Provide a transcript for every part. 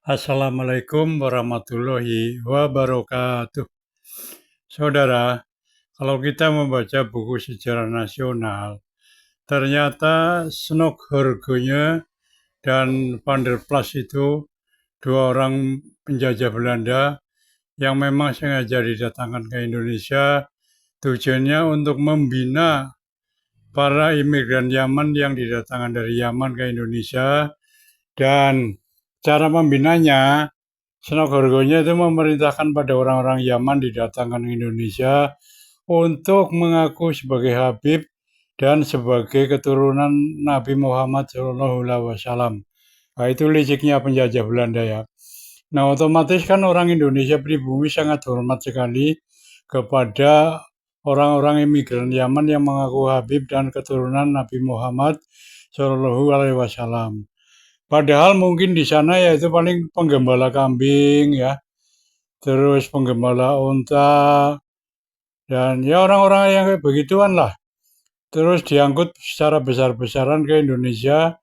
Assalamualaikum warahmatullahi wabarakatuh. Saudara, kalau kita membaca buku sejarah nasional, ternyata Snokgorgone dan Van der Plas itu dua orang penjajah Belanda yang memang sengaja didatangkan ke Indonesia, tujuannya untuk membina para imigran Yaman yang didatangkan dari Yaman ke Indonesia. Dan cara membinanya, Snokgorgone itu memerintahkan pada orang-orang Yaman didatangkan ke Indonesia untuk mengaku sebagai Habib dan sebagai keturunan Nabi Muhammad SAW. Nah, itu liciknya penjajah Belanda ya. Nah, otomatis kan orang Indonesia pribumi sangat hormat sekali kepada orang-orang imigran Yaman yang mengaku Habib dan keturunan Nabi Muhammad SAW. Padahal mungkin di sana ya itu paling penggembala kambing ya, terus penggembala unta, dan ya orang-orang yang kayak begituan lah. Terus diangkut secara besar-besaran ke Indonesia,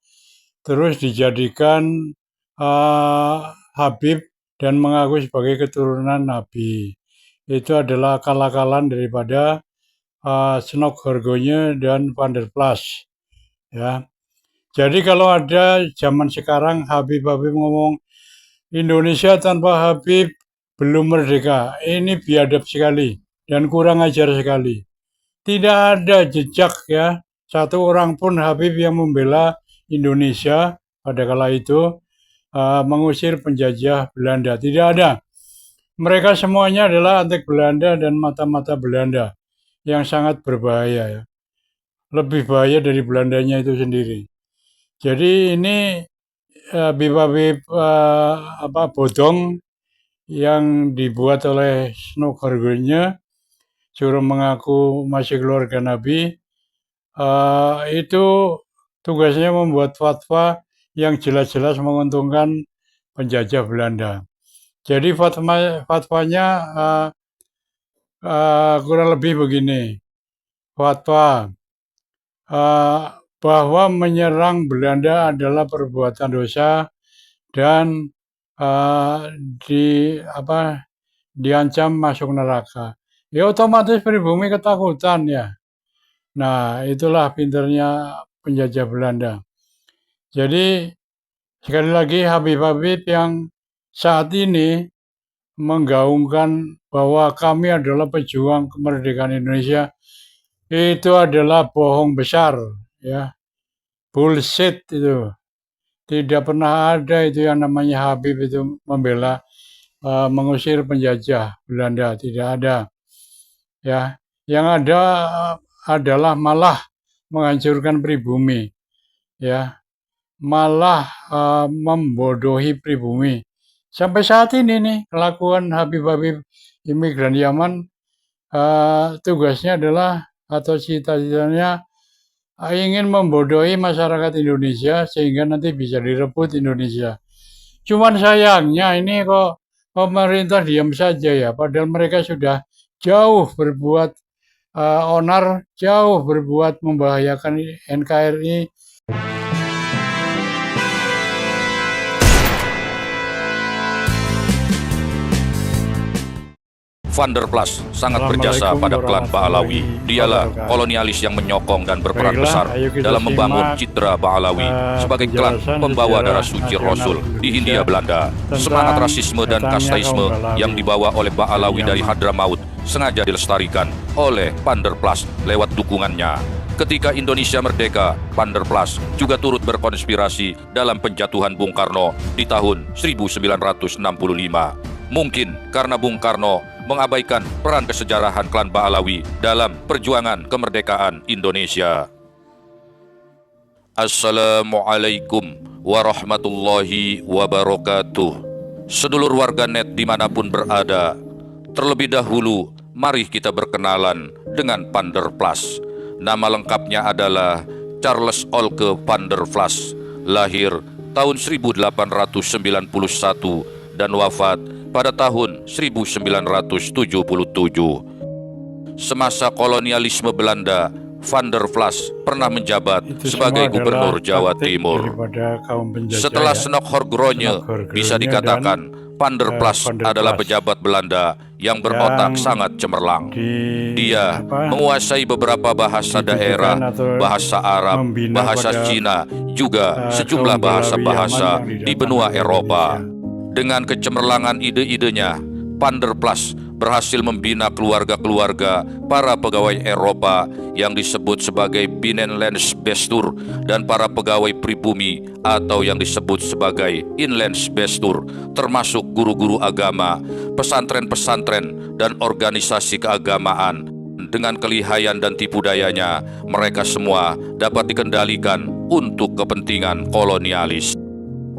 terus dijadikan Habib dan mengaku sebagai keturunan Nabi. Itu adalah akal-akalan daripada Snokgorgone dan Van der Plas ya. Jadi kalau ada zaman sekarang Habib-Habib ngomong Indonesia tanpa Habib belum merdeka, ini biadab sekali dan kurang ajar sekali. Tidak ada jejak ya satu orang pun Habib yang membela Indonesia pada kala itu mengusir penjajah Belanda. Tidak ada. Mereka semuanya adalah antek Belanda dan mata-mata Belanda yang sangat berbahaya ya. Lebih bahaya dari Belandanya itu sendiri. Jadi ini Habib-Habib bodong yang dibuat oleh Snokgorgone suruh mengaku masih keluarga Nabi, itu tugasnya membuat fatwa yang jelas-jelas menguntungkan penjajah Belanda. Jadi fatwanya kurang lebih begini, fatwa bahwa menyerang Belanda adalah perbuatan dosa dan diancam masuk neraka. Ya otomatis pribumi ketakutan ya. Nah, itulah pinternya penjajah Belanda. Jadi sekali lagi Habib-Habib yang saat ini menggaungkan bahwa kami adalah pejuang kemerdekaan Indonesia, itu adalah bohong besar ya. Bullshit itu. Tidak pernah ada itu yang namanya Habib itu membela mengusir penjajah Belanda, tidak ada. Ya, yang ada adalah malah menghancurkan pribumi, ya, malah membodohi pribumi. Sampai saat ini nih kelakuan Habib-Habib imigran Yaman tugasnya adalah atau cita-citanya ingin membodohi masyarakat Indonesia sehingga nanti bisa direbut Indonesia. Cuman sayangnya ini kok pemerintah diam saja ya, padahal mereka sudah jauh berbuat onar, jauh berbuat membahayakan NKRI. Van der Plas sangat berjasa pada klan Pahlawi. Dialah kolonialis yang menyokong dan berperan besar dalam membangun citra Pahlawi sebagai klan pembawa darah suci Rasul di Hindia Belanda. Semangat rasisme dan kastaisme yang dibawa oleh Pahlawi dari Hadramaut sengaja dilestarikan oleh Van der Plas lewat dukungannya. Ketika Indonesia merdeka, Van der Plas juga turut berkonspirasi dalam penjatuhan Bung Karno di tahun 1965. Mungkin karena Bung Karno mengabaikan peran kesejarahan klan Pahlawi dalam perjuangan kemerdekaan Indonesia. Assalamualaikum warahmatullahi wabarakatuh. Sedulur warganet dimanapun berada, terlebih dahulu mari kita berkenalan dengan Van der Plas. Nama lengkapnya adalah Charles Olke Van der Plas, lahir tahun 1891 dan wafat pada tahun 1977. Semasa kolonialisme Belanda, Van der Plas pernah menjabat Itu sebagai semua Gubernur adalah Jawa taktik Timur. daripada kaum penjajah Setelah ya. Snokhorgrone, bisa dikatakan Van der Plas Van der adalah Plas pejabat Belanda yang berotak yang sangat cemerlang. di Dia menguasai beberapa bahasa daerah, ditujukan atau bahasa Arab, membina bahasa pada Cina, juga sejumlah kaum Balawi bahasa-bahasa Yaman yang di didatangkan benua ke Eropa. Indonesia. Dengan kecemerlangan ide-idenya, Van der Plas berhasil membina keluarga-keluarga para pegawai Eropa yang disebut sebagai Binnenlandsbestuur dan para pegawai pribumi atau yang disebut sebagai Inlandsbestuur, termasuk guru-guru agama, pesantren-pesantren, dan organisasi keagamaan. Dengan kelihayan dan tipu dayanya, mereka semua dapat dikendalikan untuk kepentingan kolonialis.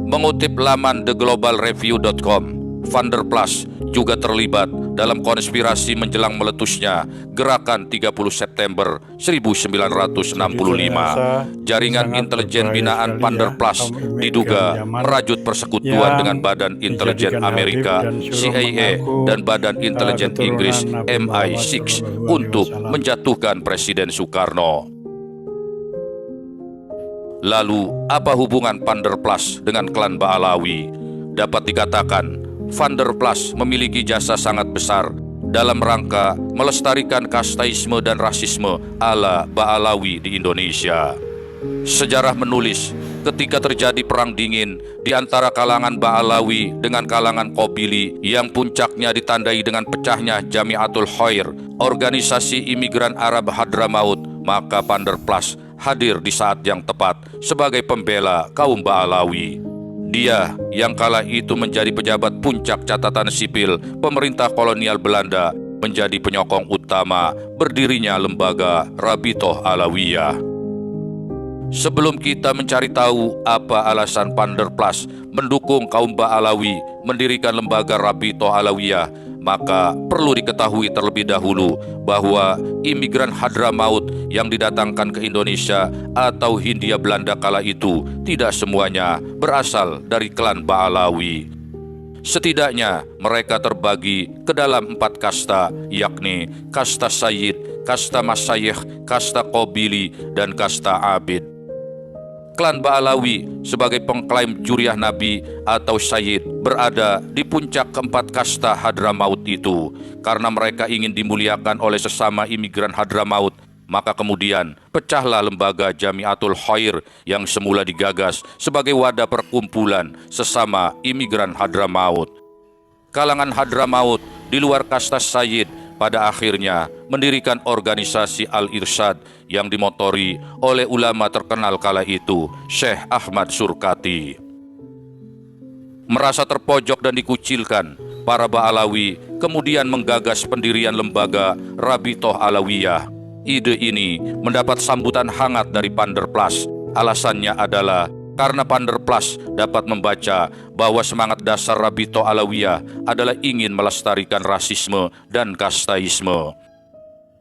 Mengutip laman theglobalreview.com, Van der Plas juga terlibat dalam konspirasi menjelang meletusnya Gerakan 30 September 1965. Jaringan intelijen binaan Van der Plas diduga merajut persekutuan dengan Badan Intelijen Amerika, CIA, dan Badan Intelijen Inggris MI6 untuk menjatuhkan Presiden Soekarno. Lalu, apa hubungan Van der Plas dengan klan Ba'alawi? Dapat dikatakan, Van der Plas memiliki jasa sangat besar dalam rangka melestarikan kastaisme dan rasisme ala Ba'alawi di Indonesia. Sejarah menulis, ketika terjadi perang dingin di antara kalangan Ba'alawi dengan kalangan Qabili yang puncaknya ditandai dengan pecahnya Jamiatul Khair, organisasi imigran Arab Hadramaut, maka Van der Plas hadir di saat yang tepat sebagai pembela kaum Ba'alawi. Dia yang kala itu menjadi pejabat puncak catatan sipil pemerintah kolonial Belanda menjadi penyokong utama berdirinya lembaga Rabitoh Alawiyah. Sebelum kita mencari tahu apa alasan Van der Plas mendukung kaum Ba'alawi mendirikan lembaga Rabitoh Alawiyah, maka perlu diketahui terlebih dahulu bahwa imigran Hadramaut yang didatangkan ke Indonesia atau Hindia Belanda kala itu tidak semuanya berasal dari klan Ba'alawi. Setidaknya mereka terbagi ke dalam 4 kasta, yakni kasta Sayyid, kasta Masyayikh, kasta Qabili, dan kasta Abid. Klan Ba'alawi sebagai pengklaim juriah Nabi atau Sayyid berada di puncak keempat kasta Hadramaut itu. Karena mereka ingin dimuliakan oleh sesama imigran Hadramaut, maka kemudian pecahlah lembaga Jamiatul Khair yang semula digagas sebagai wadah perkumpulan sesama imigran Hadramaut. Kalangan Hadramaut di luar kasta Sayyid pada akhirnya mendirikan organisasi Al-Irsyad yang dimotori oleh ulama terkenal kala itu, Syekh Ahmad Surkati. Merasa terpojok dan dikucilkan, para Ba'alawi kemudian menggagas pendirian lembaga Rabitoh Alawiyah. Ide ini mendapat sambutan hangat dari Van der Plas. Alasannya adalah karena Van der Plas dapat membaca bahwa semangat dasar Rabitoh Alawiyah adalah ingin melestarikan rasisme dan kastaisme.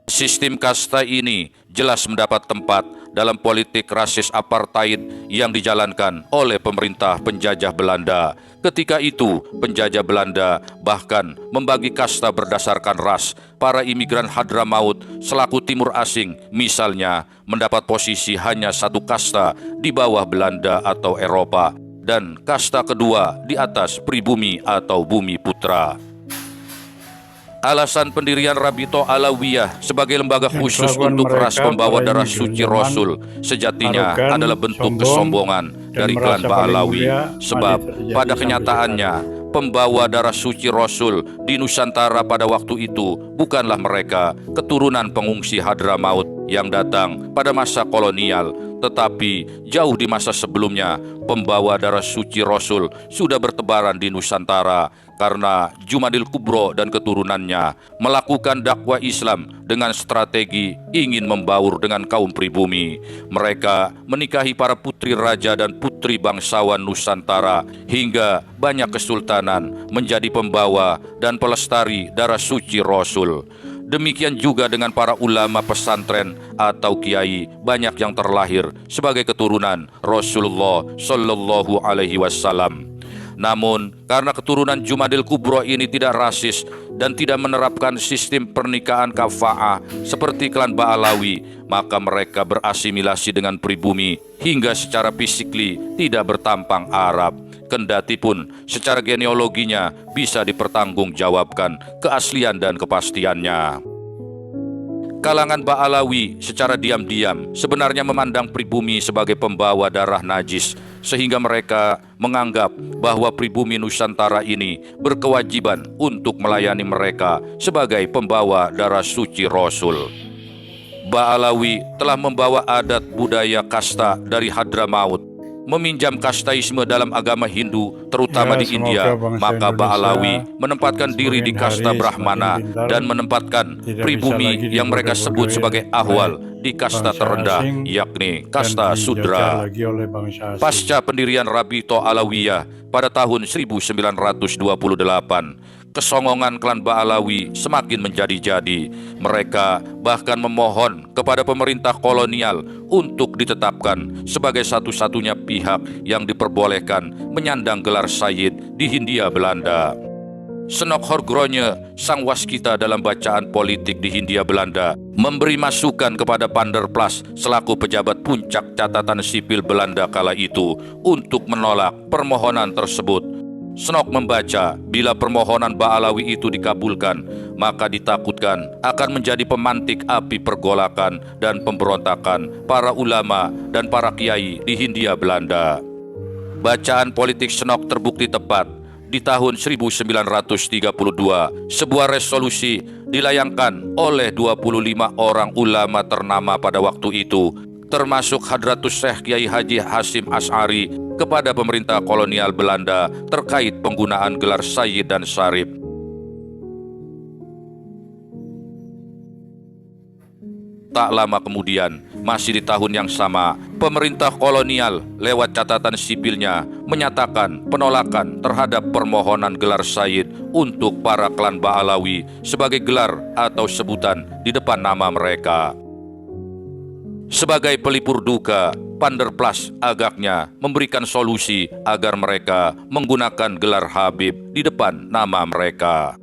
Sistem kasta ini jelas mendapat tempat dalam politik rasis apartheid yang dijalankan oleh pemerintah penjajah Belanda. Ketika itu, penjajah Belanda bahkan membagi kasta berdasarkan ras. Para imigran Hadramaut selaku timur asing, misalnya, mendapat posisi hanya satu kasta di bawah Belanda atau Eropa, dan kasta kedua di atas pribumi atau bumi putra. Alasan pendirian Rabitoh Alawiyah sebagai lembaga khusus untuk ras pembawa darah suci Rasul sejatinya adalah bentuk kesombongan dari klan Ba'alawi. Sebab pada kenyataannya pembawa darah suci Rasul di Nusantara pada waktu itu bukanlah mereka keturunan pengungsi Hadramaut yang datang pada masa kolonial, tetapi jauh di masa sebelumnya pembawa darah suci Rasul sudah bertebaran di Nusantara karena Jumadil Kubro dan keturunannya melakukan dakwah Islam dengan strategi ingin membaur dengan kaum pribumi. Mereka menikahi para putri raja dan putri bangsawan Nusantara hingga banyak kesultanan menjadi pembawa dan pelestari darah suci Rasul. Demikian juga dengan para ulama pesantren atau kiai, banyak yang terlahir sebagai keturunan Rasulullah Shallallahu Alaihi Wasallam. Namun, karena keturunan Jumadil Kubro ini tidak rasis dan tidak menerapkan sistem pernikahan kafa'ah seperti klan Ba'alawi, maka mereka berasimilasi dengan pribumi hingga secara fisikly tidak bertampang Arab. Kendati pun secara genealoginya bisa dipertanggungjawabkan keaslian dan kepastiannya. Kalangan Ba'alawi secara diam-diam sebenarnya memandang pribumi sebagai pembawa darah najis, sehingga mereka menganggap bahwa pribumi Nusantara ini berkewajiban untuk melayani mereka sebagai pembawa darah suci Rasul. Ba'alawi telah membawa adat budaya kasta dari Hadramaut, meminjam kastaisme dalam agama Hindu, terutama di India, maka Ba'alawi menempatkan diri di kasta Brahmana dan menempatkan pribumi yang mereka sebut sebagai ahwal di kasta terendah, yakni kasta Sudra. Pasca pendirian Rabito Alawiyah pada tahun 1928, kesongongan klan Ba'alawi semakin menjadi-jadi. Mereka bahkan memohon kepada pemerintah kolonial untuk ditetapkan sebagai satu-satunya pihak yang diperbolehkan menyandang gelar Sayyid di Hindia Belanda. Senok Horgronje, sang waskita dalam bacaan politik di Hindia Belanda, memberi masukan kepada Panderplas selaku pejabat puncak catatan sipil Belanda kala itu untuk menolak permohonan tersebut. Senok membaca bila permohonan Ba'alawi itu dikabulkan, maka ditakutkan akan menjadi pemantik api pergolakan dan pemberontakan para ulama dan para kiai di Hindia Belanda. Bacaan politik Senok terbukti tepat. Di tahun 1932, sebuah resolusi dilayangkan oleh 25 orang ulama ternama pada waktu itu, termasuk Hadratus Syekh Kiai Haji Hasim Asy'ari, kepada pemerintah kolonial Belanda terkait penggunaan gelar Sayyid dan Syarif. Tak lama kemudian, masih di tahun yang sama, pemerintah kolonial lewat catatan sipilnya menyatakan penolakan terhadap permohonan gelar Sayyid untuk para klan Ba'alawi sebagai gelar atau sebutan di depan nama mereka. Sebagai pelipur duka, Panderplas agaknya memberikan solusi agar mereka menggunakan gelar Habib di depan nama mereka.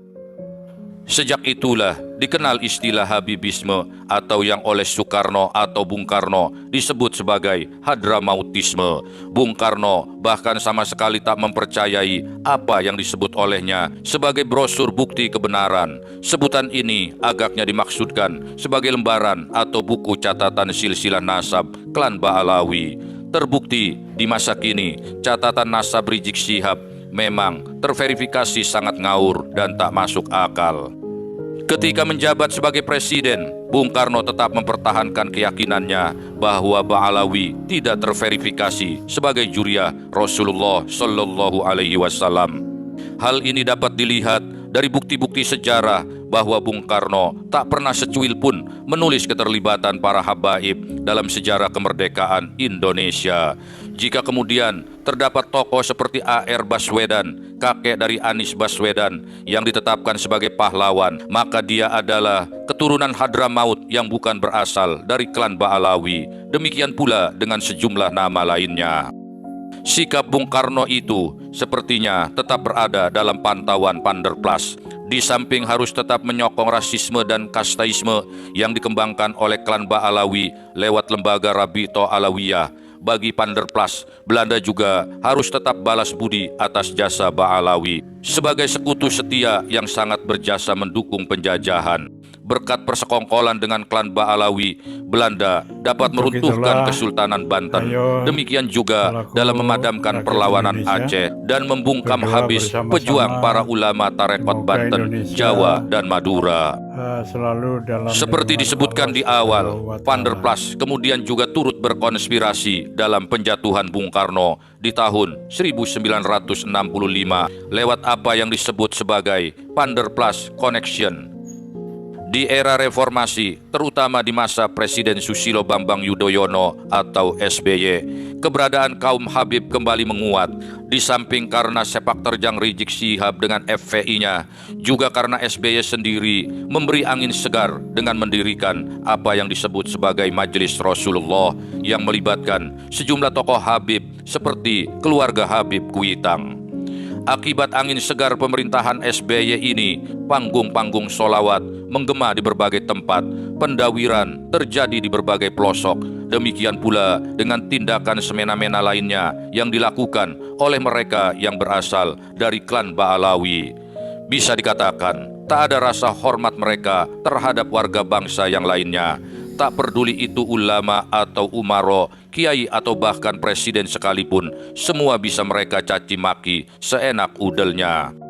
Sejak itulah dikenal istilah Habibisme, atau yang oleh Soekarno atau Bung Karno disebut sebagai Hadramautisme. Bung Karno bahkan sama sekali tak mempercayai apa yang disebut olehnya sebagai brosur bukti kebenaran. Sebutan ini agaknya dimaksudkan sebagai lembaran atau buku catatan silsilah nasab klan Ba'alawi. Terbukti di masa kini catatan nasab Rizik Syihab memang terverifikasi sangat ngawur dan tak masuk akal. Ketika menjabat sebagai presiden, Bung Karno tetap mempertahankan keyakinannya bahwa Ba'alawi tidak terverifikasi sebagai juriah Rasulullah Shallallahu Alaihi Wasallam. Hal ini dapat dilihat dari bukti-bukti sejarah bahwa Bung Karno tak pernah secuil pun menulis keterlibatan para habaib dalam sejarah kemerdekaan Indonesia. Jika kemudian terdapat tokoh seperti A.R. Baswedan, kakek dari Anies Baswedan, yang ditetapkan sebagai pahlawan, maka dia adalah keturunan Hadramaut yang bukan berasal dari klan Ba'alawi. Demikian pula dengan sejumlah nama lainnya. Sikap Bung Karno itu sepertinya tetap berada dalam pantauan Panderplas. Di samping harus tetap menyokong rasisme dan kastaisme yang dikembangkan oleh klan Ba'alawi lewat lembaga Rabito Alawiyah, bagi Panderplas, Belanda juga harus tetap balas budi atas jasa Ba'alawi sebagai sekutu setia yang sangat berjasa mendukung penjajahan. Berkat persekongkolan dengan klan Ba'alawi, Belanda dapat meruntuhkan Kesultanan Banten. Demikian juga dalam memadamkan perlawanan Aceh dan membungkam habis pejuang para ulama tarekat Banten, Jawa, dan Madura. Seperti disebutkan di awal, Panderplas kemudian juga turut berkonspirasi dalam penjatuhan Bung Karno di tahun 1965 lewat apa yang disebut sebagai Panderplas Connection. Di era reformasi, terutama di masa Presiden Susilo Bambang Yudhoyono atau SBY, keberadaan kaum Habib kembali menguat. Di samping karena sepak terjang Rizik Syihab dengan FPI-nya, juga karena SBY sendiri memberi angin segar dengan mendirikan apa yang disebut sebagai Majelis Rasulullah yang melibatkan sejumlah tokoh Habib seperti keluarga Habib Kuitang. Akibat angin segar pemerintahan SBY ini, panggung-panggung sholawat menggema di berbagai tempat, pendawiran terjadi di berbagai pelosok. Demikian pula dengan tindakan semena-mena lainnya yang dilakukan oleh mereka yang berasal dari klan Ba'alawi. Bisa dikatakan, tak ada rasa hormat mereka terhadap warga bangsa yang lainnya. Tak peduli itu ulama atau umaro, kiai atau bahkan presiden sekalipun, semua bisa mereka caci maki seenak udelnya.